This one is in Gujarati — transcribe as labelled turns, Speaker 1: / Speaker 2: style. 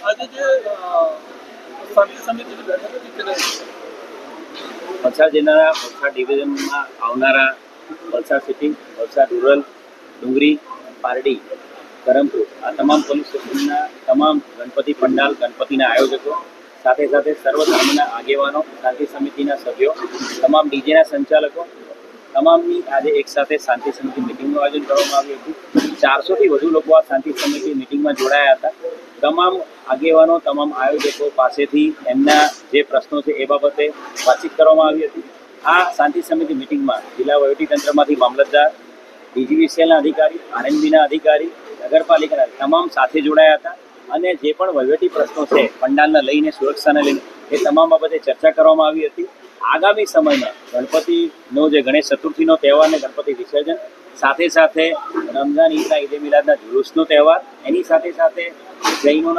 Speaker 1: આજે જે સ્થાનિક સમિતિની બેઠક હતી તેને
Speaker 2: વલસાડ જિલ્લાના વલસાડ ડિવિઝનમાં આવનારા વલસાડ સિટી, વલસાડ રૂરલ, ડુંગરી, પારડી, કરમપુર આ તમામ પોલીસ સ્ટેશનના તમામ ગણપતિ પંડાલ, ગણપતિના આયોજકો સાથે સાથે સર્વ ધર્મના આગેવાનો, શાંતિ સમિતિના સભ્યો, તમામ ડીજેના સંચાલકો તમામની આજે એક સાથે શાંતિ સમિતિ મિટિંગનું આયોજન કરવામાં આવ્યું હતું. 400થી વધુ લોકો આ શાંતિ સમિતિ મિટિંગમાં જોડાયા હતા. તમામ આગેવાનો, તમામ આયોજકો પાસેથી એમના જે પ્રશ્નો છે એ બાબતે વાતચીત કરવામાં આવી હતી. આ શાંતિ સમિતિ મિટિંગમાં જિલ્લા વહીવટીતંત્રમાંથી મામલતદાર, ડીજીવીસીએલના અધિકારી, આરએનબીના અધિકારી, નગરપાલિકાના તમામ સાથે જોડાયા હતા અને જે પણ વહીવટી પ્રશ્નો છે પંડાલને લઈને, સુરક્ષાને લઈને એ તમામ બાબતે ચર્ચા કરવામાં આવી હતી. આગામી સમયમાં ગણપતિનો જે ગણેશ ચતુર્થીનો તહેવાર અને ગણપતિ વિસર્જન સાથે સાથે રમઝાન ઈદના ઈદે મિલાદના જુલુસનો તહેવાર, એની સાથે સાથે જૈનોના